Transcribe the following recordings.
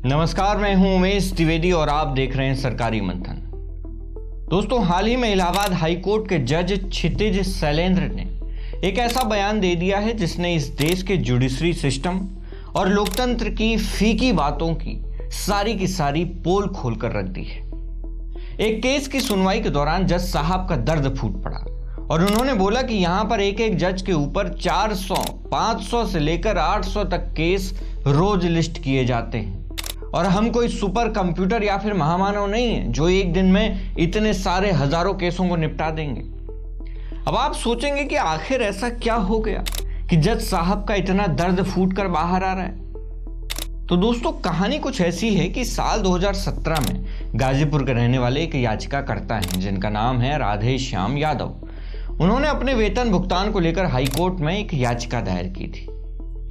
नमस्कार, मैं हूं उमेश द्विवेदी और आप देख रहे हैं सरकारी मंथन। दोस्तों, हाल ही में इलाहाबाद हाई कोर्ट के जज क्षितिज शैलेंद्र ने एक ऐसा बयान दे दिया है जिसने इस देश के जुडिशरी सिस्टम और लोकतंत्र की फीकी बातों की सारी पोल खोलकर रख दी है। एक केस की सुनवाई के दौरान जज साहब का दर्द फूट पड़ा और उन्होंने बोला कि यहां पर एक जज के ऊपर 400, 500 से लेकर 800 तक केस रोज लिस्ट किए जाते हैं और हम कोई सुपर कंप्यूटर या फिर महामानव नहीं है जो एक दिन में इतने सारे हजारों केसों को निपटा देंगे। अब आप सोचेंगे कि आखिर ऐसा क्या हो गया कि जज साहब का इतना दर्द फूट कर बाहर आ रहा है। तो दोस्तों, कहानी कुछ ऐसी है कि साल 2017 में गाजीपुर के रहने वाले एक याचिकाकर्ता हैं जिनका नाम है राधे श्याम यादव। उन्होंने अपने वेतन भुगतान को लेकर हाईकोर्ट में एक याचिका दायर की थी।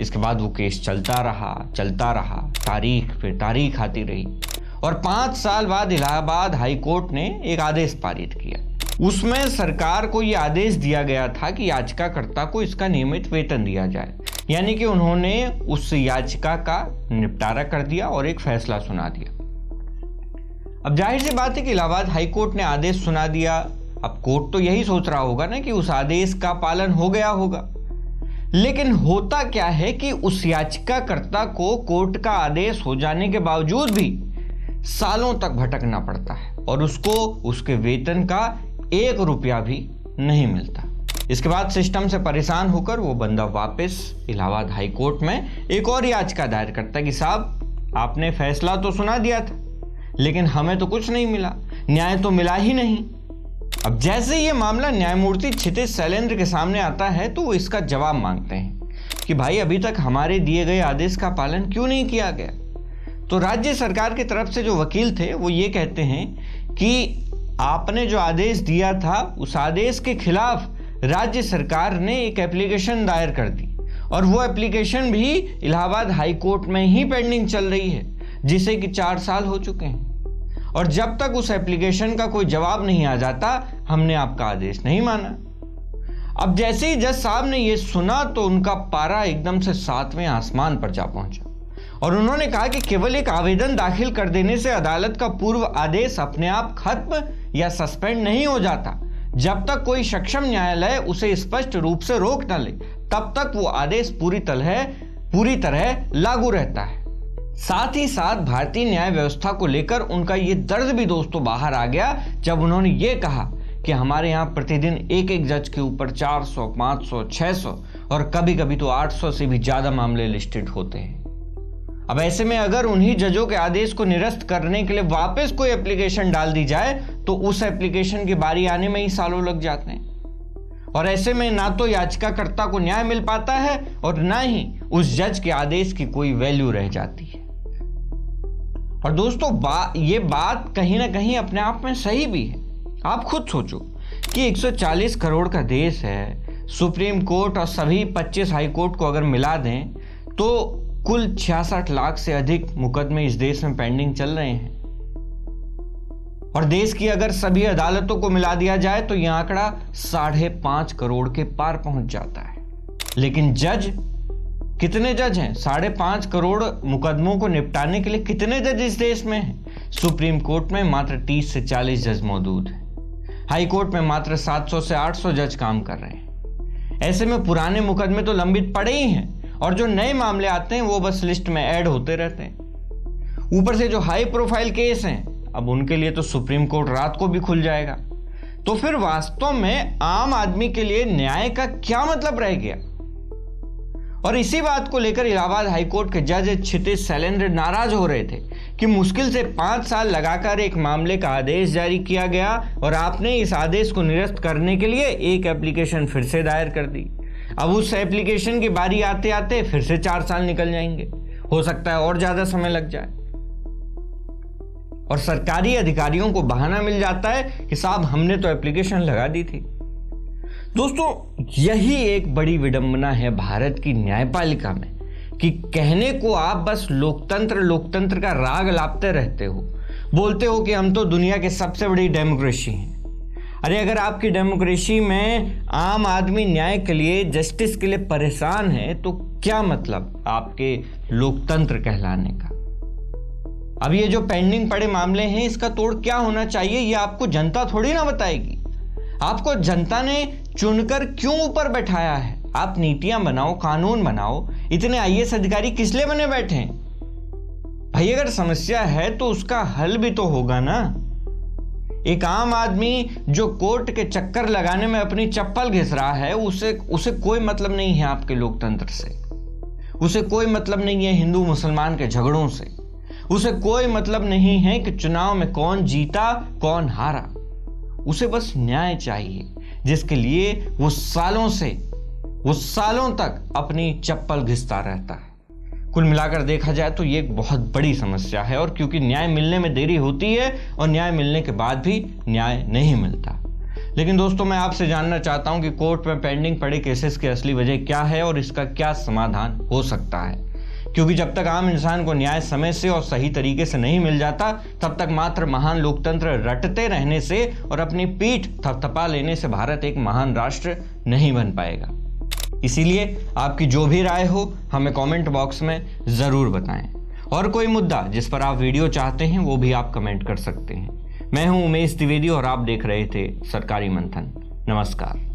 इसके बाद वो केस चलता रहा, तारीख फिर तारीख आती रही और 5 साल बाद इलाहाबाद हाई कोर्ट ने एक आदेश पारित किया। उसमें सरकार को यह आदेश दिया गया था कि याचिकाकर्ता को इसका नियमित वेतन दिया जाए, यानी कि उन्होंने उस याचिका का निपटारा कर दिया और एक फैसला सुना दिया। अब जाहिर सी बात है कि इलाहाबाद हाई कोर्ट ने आदेश सुना दिया। अब कोर्ट तो यही सोच रहा होगा ना कि उस आदेश का पालन हो गया होगा, लेकिन होता क्या है कि उस याचिकाकर्ता को कोर्ट का आदेश हो जाने के बावजूद भी सालों तक भटकना पड़ता है और उसको उसके वेतन का 1 रुपया भी नहीं मिलता। इसके बाद सिस्टम से परेशान होकर वो बंदा वापस इलाहाबाद हाई कोर्ट में एक और याचिका दायर करता है कि साहब, आपने फैसला तो सुना दिया था लेकिन हमें तो कुछ नहीं मिला, न्याय तो मिला ही नहीं। अब जैसे ये मामला न्यायमूर्ति क्षितिज शैलेंद्र के सामने आता है तो वो इसका जवाब मांगते हैं कि भाई, अभी तक हमारे दिए गए आदेश का पालन क्यों नहीं किया गया। तो राज्य सरकार की तरफ से जो वकील थे वो ये कहते हैं कि आपने जो आदेश दिया था उस आदेश के खिलाफ राज्य सरकार ने एक एप्लीकेशन दायर कर दी और वो एप्लीकेशन भी इलाहाबाद हाई कोर्ट में ही पेंडिंग चल रही है, जिसे कि 4 साल हो चुके हैं और जब तक उस एप्लीकेशन का कोई जवाब नहीं आ जाता हमने आपका आदेश नहीं माना। अब जैसे ही जज साहब ने यह सुना तो उनका पारा एकदम से 7वें आसमान पर जा पहुंचा और उन्होंने कहा कि केवल एक आवेदन दाखिल कर देने से अदालत का पूर्व आदेश अपने आप खत्म या सस्पेंड नहीं हो जाता। जब तक कोई सक्षम न्यायालय उसे स्पष्ट रूप से रोक न ले तब तक वो आदेश पूरी तरह लागू रहता है। साथ ही साथ भारतीय न्याय व्यवस्था को लेकर उनका ये दर्द भी दोस्तों बाहर आ गया जब उन्होंने ये कहा कि हमारे यहाँ प्रतिदिन एक जज के ऊपर 400, 500, 600 और कभी कभी तो 800 से भी ज्यादा मामले लिस्टेड होते हैं। अब ऐसे में अगर उन्हीं जजों के आदेश को निरस्त करने के लिए वापस कोई एप्लीकेशन डाल दी जाए तो उस एप्लीकेशन की बारी आने में ही सालों लग जाते हैं और ऐसे में ना तो याचिकाकर्ता को न्याय मिल पाता है और ना ही उस जज के आदेश की कोई वैल्यू रह जाती है। और दोस्तों, ये बात कहीं ना कहीं अपने आप में सही भी है। आप खुद सोचो कि 140 करोड़ का देश है, सुप्रीम कोर्ट और सभी 25 हाई कोर्ट को अगर मिला दें तो कुल 66 लाख से अधिक मुकदमे इस देश में पेंडिंग चल रहे हैं और देश की अगर सभी अदालतों को मिला दिया जाए तो यह आंकड़ा 5.5 करोड़ के पार पहुंच जाता है। लेकिन कितने जज हैं? 5.5 करोड़ मुकदमों को निपटाने के लिए कितने जज इस देश में हैं? सुप्रीम कोर्ट में मात्र 30 से 40 जज मौजूद हैं। हाई कोर्ट में मात्र 700 से 800 जज काम कर रहे हैं। ऐसे में पुराने मुकदमे तो लंबित पड़े ही हैं और जो नए मामले आते हैं वो बस लिस्ट में ऐड होते रहते हैं। ऊपर से जो हाई प्रोफाइल केस हैं, अब उनके लिए तो सुप्रीम कोर्ट रात को भी खुल जाएगा। तो फिर वास्तव में आम आदमी के लिए न्याय का क्या मतलब रह गया? और इसी बात को लेकर इलाहाबाद हाईकोर्ट के जज क्षितिज शैलेंद्र नाराज हो रहे थे कि मुश्किल से 5 साल लगाकर एक मामले का आदेश जारी किया गया और आपने इस आदेश को निरस्त करने के लिए एक एप्लीकेशन फिर से दायर कर दी। अब उस एप्लीकेशन की बारी आते आते फिर से 4 साल निकल जाएंगे, हो सकता है और ज्यादा समय लग जाए और सरकारी अधिकारियों को बहाना मिल जाता है कि साहब, हमने तो एप्लीकेशन लगा दी थी। दोस्तों, यही एक बड़ी विडंबना है भारत की न्यायपालिका में कि कहने को आप बस लोकतंत्र का राग लापते रहते हो, बोलते हो कि हम तो दुनिया के सबसे बड़ी डेमोक्रेसी हैं। अरे अगर आपकी डेमोक्रेसी में आम आदमी न्याय के लिए, जस्टिस के लिए परेशान है तो क्या मतलब आपके लोकतंत्र कहलाने का। अब ये जो पेंडिंग पड़े मामले हैं, इसका तोड़ क्या होना चाहिए ये आपको जनता थोड़ी ना बताएगी। आपको जनता ने चुनकर क्यों ऊपर बैठाया है? आप नीतियां बनाओ, कानून बनाओ। इतने आईएएस अधिकारी किस लिए बने बैठे हैं भाई? अगर समस्या है तो उसका हल भी तो होगा ना। एक आम आदमी जो कोर्ट के चक्कर लगाने में अपनी चप्पल घिस रहा है, उसे कोई मतलब नहीं है आपके लोकतंत्र से। उसे कोई मतलब नहीं है हिंदू मुसलमान के झगड़ों से। उसे कोई मतलब नहीं है कि चुनाव में कौन जीता कौन हारा। उसे बस न्याय चाहिए, जिसके लिए वो सालों तक अपनी चप्पल घिसता रहता है। कुल मिलाकर देखा जाए तो ये एक बहुत बड़ी समस्या है, और क्योंकि न्याय मिलने में देरी होती है और न्याय मिलने के बाद भी न्याय नहीं मिलता। लेकिन दोस्तों, मैं आपसे जानना चाहता हूं कि कोर्ट में पेंडिंग पड़े केसेस की असली वजह क्या है और इसका क्या समाधान हो सकता है। क्योंकि जब तक आम इंसान को न्याय समय से और सही तरीके से नहीं मिल जाता, तब तक मात्र महान लोकतंत्र रटते रहने से और अपनी पीठ थपथपा लेने से भारत एक महान राष्ट्र नहीं बन पाएगा। इसीलिए आपकी जो भी राय हो हमें कमेंट बॉक्स में ज़रूर बताएं, और कोई मुद्दा जिस पर आप वीडियो चाहते हैं वो भी आप कमेंट कर सकते हैं। मैं हूं उमेश द्विवेदी और आप देख रहे थे सरकारी मंथन। नमस्कार।